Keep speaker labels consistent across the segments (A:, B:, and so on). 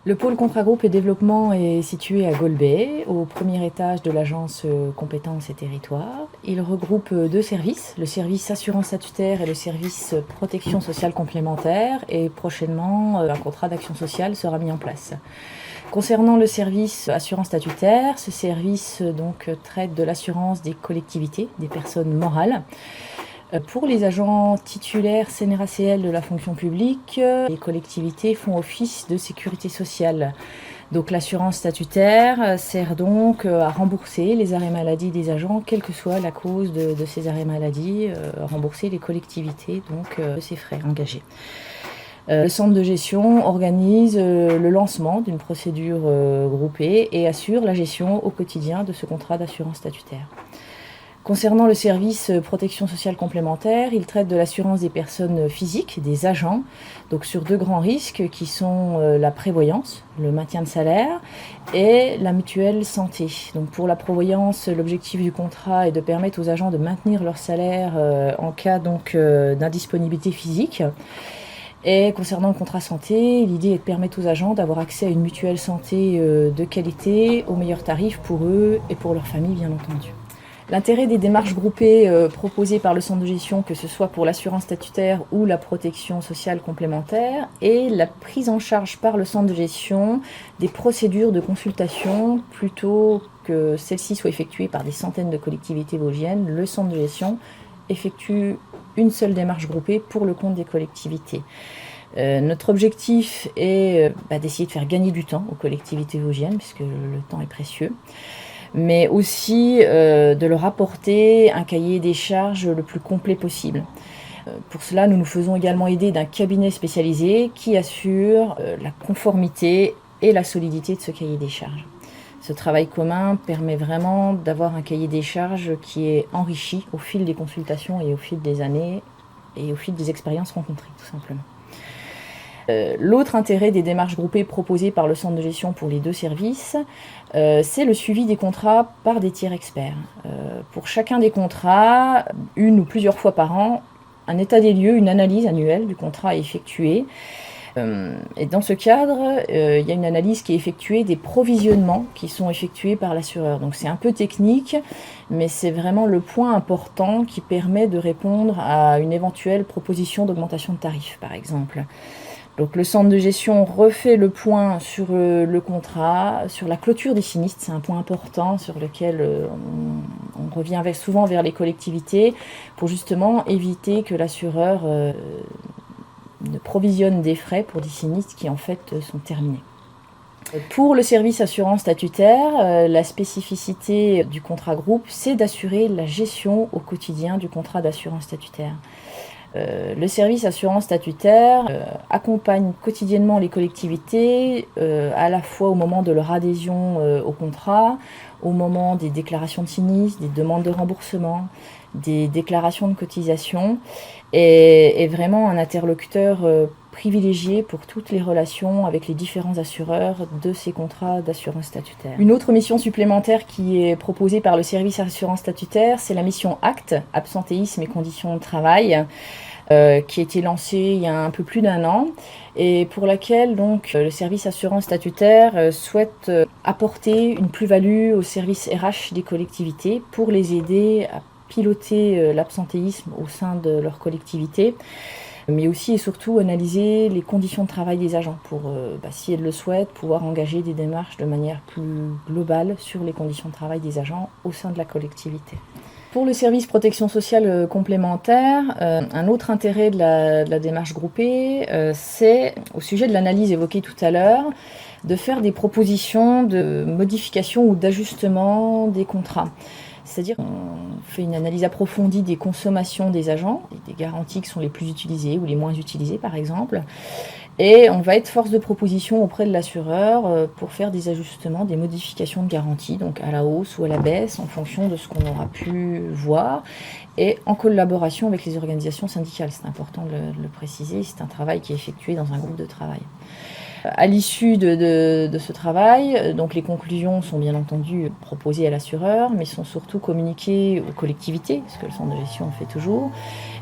A: Le pôle Contragroupe et Développement est situé à Golbey, au premier étage de l'agence Compétences et Territoires. Il regroupe deux services, le service assurance statutaire et le service protection sociale complémentaire, et prochainement un contrat d'action sociale sera mis en place. Concernant le service assurance statutaire, ce service traite de l'assurance des collectivités, des personnes morales. Pour les agents titulaires CNRACL de la fonction publique, les collectivités font office de sécurité sociale. Donc l'assurance statutaire sert donc à rembourser les arrêts maladie des agents, quelle que soit la cause de ces arrêts maladie, rembourser les collectivités de ces frais engagés. Le centre de gestion organise le lancement d'une procédure groupée et assure la gestion au quotidien de ce contrat d'assurance statutaire. Concernant le service protection sociale complémentaire, il traite de l'assurance des personnes physiques, des agents, donc sur deux grands risques qui sont la prévoyance, le maintien de salaire, et la mutuelle santé. Donc pour la prévoyance, l'objectif du contrat est de permettre aux agents de maintenir leur salaire en cas d'indisponibilité physique. Et concernant le contrat santé, l'idée est de permettre aux agents d'avoir accès à une mutuelle santé de qualité, aux meilleurs tarifs pour eux et pour leur famille, bien entendu. L'intérêt des démarches groupées proposées par le centre de gestion, que ce soit pour l'assurance statutaire ou la protection sociale complémentaire, est la prise en charge par le centre de gestion des procédures de consultation plutôt que celles-ci soient effectuées par des centaines de collectivités vosgiennes. Le centre de gestion effectue une seule démarche groupée pour le compte des collectivités. Notre objectif est d'essayer de faire gagner du temps aux collectivités vosgiennes, puisque le temps est précieux, mais aussi de leur apporter un cahier des charges le plus complet possible. Pour cela, nous nous faisons également aider d'un cabinet spécialisé qui assure la conformité et la solidité de ce cahier des charges. Ce travail commun permet vraiment d'avoir un cahier des charges qui est enrichi au fil des consultations et au fil des années et au fil des expériences rencontrées, tout simplement. L'autre intérêt des démarches groupées proposées par le centre de gestion pour les deux services, c'est le suivi des contrats par des tiers experts. Pour chacun des contrats, une ou plusieurs fois par an, un état des lieux, une analyse annuelle du contrat est effectuée. Et dans ce cadre, il y a une analyse qui est effectuée des provisionnements qui sont effectués par l'assureur. Donc c'est un peu technique, mais c'est vraiment le point important qui permet de répondre à une éventuelle proposition d'augmentation de tarifs, par exemple. Donc le centre de gestion refait le point sur le contrat, sur la clôture des sinistres, c'est un point important sur lequel on revient souvent vers les collectivités pour justement éviter que l'assureur ne provisionne des frais pour des sinistres qui en fait sont terminés. Pour le service assurance statutaire, la spécificité du contrat groupe, c'est d'assurer la gestion au quotidien du contrat d'assurance statutaire. Le service assurance statutaire accompagne quotidiennement les collectivités à la fois au moment de leur adhésion au contrat, au moment des déclarations de sinistre, des demandes de remboursement, des déclarations de cotisation, et est vraiment un interlocuteur privilégié pour toutes les relations avec les différents assureurs de ces contrats d'assurance statutaire. Une autre mission supplémentaire qui est proposée par le service assurance statutaire, c'est la mission ACT, absentéisme et conditions de travail, qui a été lancée il y a un peu plus d'un an et pour laquelle le service assurance statutaire souhaite apporter une plus-value au service RH des collectivités pour les aider à piloter l'absentéisme au sein de leur collectivité, mais aussi et surtout analyser les conditions de travail des agents pour, si elles le souhaitent, pouvoir engager des démarches de manière plus globale sur les conditions de travail des agents au sein de la collectivité. Pour le service protection sociale complémentaire, un autre intérêt de la démarche groupée, c'est, au sujet de l'analyse évoquée tout à l'heure, de faire des propositions de modification ou d'ajustement des contrats. C'est-à-dire qu'on fait une analyse approfondie des consommations des agents, des garanties qui sont les plus utilisées ou les moins utilisées par exemple, et on va être force de proposition auprès de l'assureur pour faire des ajustements, des modifications de garantie, donc à la hausse ou à la baisse en fonction de ce qu'on aura pu voir, et en collaboration avec les organisations syndicales. C'est important de le préciser, c'est un travail qui est effectué dans un groupe de travail. À l'issue de ce travail, donc les conclusions sont bien entendu proposées à l'assureur, mais sont surtout communiquées aux collectivités, ce que le centre de gestion fait toujours,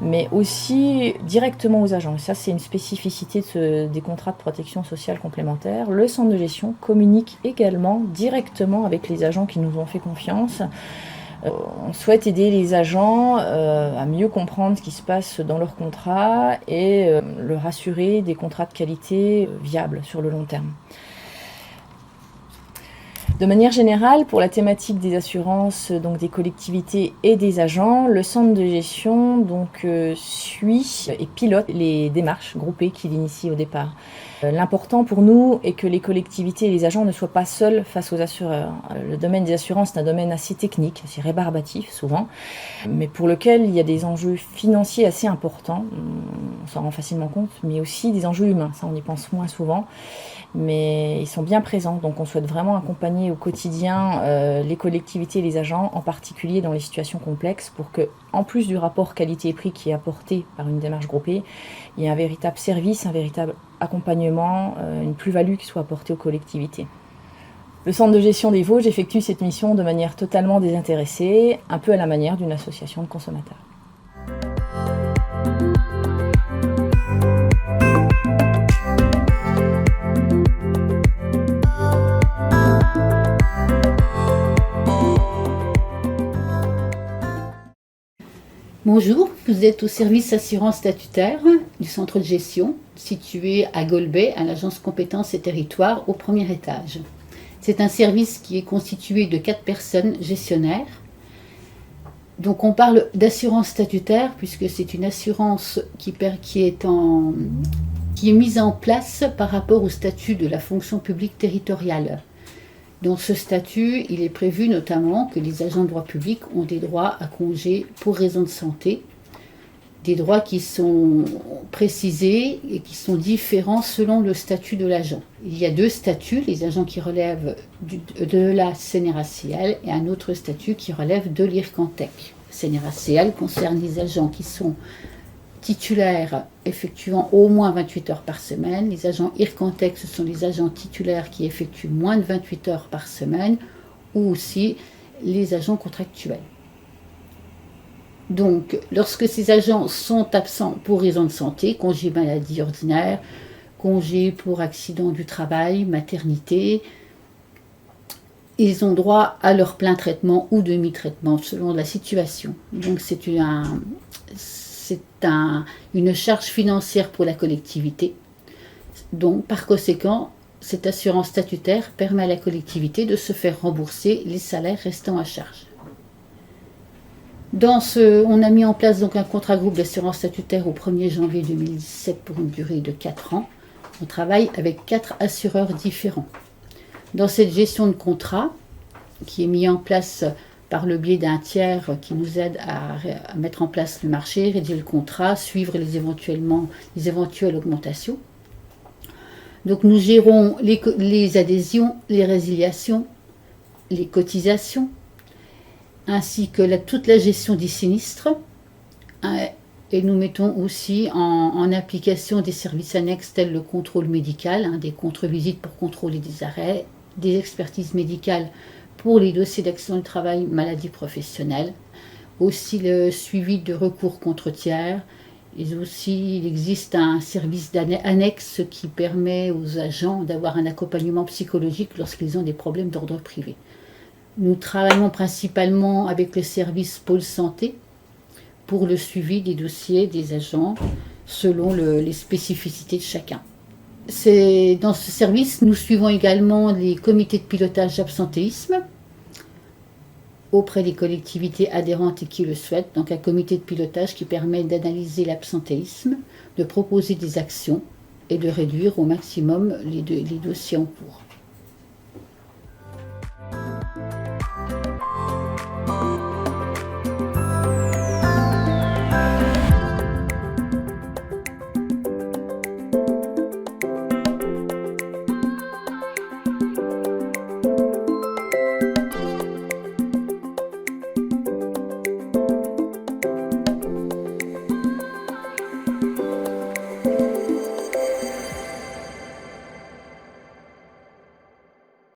A: mais aussi directement aux agents. Et ça, c'est une spécificité des contrats de protection sociale complémentaire. Le centre de gestion communique également directement avec les agents qui nous ont fait confiance. On souhaite aider les agents à mieux comprendre ce qui se passe dans leur contrat et leur assurer des contrats de qualité viables sur le long terme. De manière générale, pour la thématique des assurances donc des collectivités et des agents, le centre de gestion suit et pilote les démarches groupées qu'il initie au départ. L'important pour nous est que les collectivités et les agents ne soient pas seuls face aux assureurs. Le domaine des assurances est un domaine assez technique, assez rébarbatif souvent, mais pour lequel il y a des enjeux financiers assez importants, on s'en rend facilement compte, mais aussi des enjeux humains, ça on y pense moins souvent, mais ils sont bien présents, donc on souhaite vraiment accompagner au quotidien les collectivités et les agents, en particulier dans les situations complexes, pour que, en plus du rapport qualité-prix qui est apporté par une démarche groupée, il y ait un véritable service, un véritable accompagnement, une plus-value qui soit apportée aux collectivités. Le centre de gestion des Vosges effectue cette mission de manière totalement désintéressée, un peu à la manière d'une association de consommateurs.
B: Bonjour, vous êtes au service assurance statutaire du centre de gestion, situé à Golbey, à l'agence compétences et territoires, au premier étage. C'est un service qui est constitué de 4 personnes gestionnaires. Donc on parle d'assurance statutaire puisque c'est une assurance qui est mise en place par rapport au statut de la fonction publique territoriale. Dans ce statut, il est prévu notamment que les agents de droit public ont des droits à congé pour raison de santé, des droits qui sont précisés et qui sont différents selon le statut de l'agent. Il y a 2 statuts, les agents qui relèvent de la CNRACL et un autre statut qui relève de l'IRCANTEC. CNRACL concerne les agents qui sont titulaires effectuant au moins 28 heures par semaine. Les agents IRCANTEC, ce sont les agents titulaires qui effectuent moins de 28 heures par semaine, ou aussi les agents contractuels. Donc, lorsque ces agents sont absents pour raison de santé, congé maladie ordinaire, congé pour accident du travail, maternité, ils ont droit à leur plein traitement ou demi-traitement selon la situation. Donc, c'est une charge financière pour la collectivité. Donc, par conséquent, cette assurance statutaire permet à la collectivité de se faire rembourser les salaires restant à charge. On a mis en place donc un contrat groupe d'assurance statutaire au 1er janvier 2017 pour une durée de 4 ans. On travaille avec 4 assureurs différents. Dans cette gestion de contrat, qui est mise en place par le biais d'un tiers qui nous aide à mettre en place le marché, rédiger le contrat, suivre les éventuelles augmentations. Donc nous gérons les adhésions, les résiliations, les cotisations, ainsi que toute la gestion des sinistres. Et nous mettons aussi en application des services annexes tels le contrôle médical, des contre-visites pour contrôler des arrêts, des expertises médicales pour les dossiers d'accident du travail, maladie professionnelle, aussi le suivi de recours contre tiers, et aussi il existe un service annexe qui permet aux agents d'avoir un accompagnement psychologique lorsqu'ils ont des problèmes d'ordre privé. Nous travaillons principalement avec le service Pôle Santé pour le suivi des dossiers des agents selon les spécificités de chacun. Dans ce service, nous suivons également les comités de pilotage d'absentéisme auprès des collectivités adhérentes et qui le souhaitent. Donc un comité de pilotage qui permet d'analyser l'absentéisme, de proposer des actions et de réduire au maximum les dossiers en cours.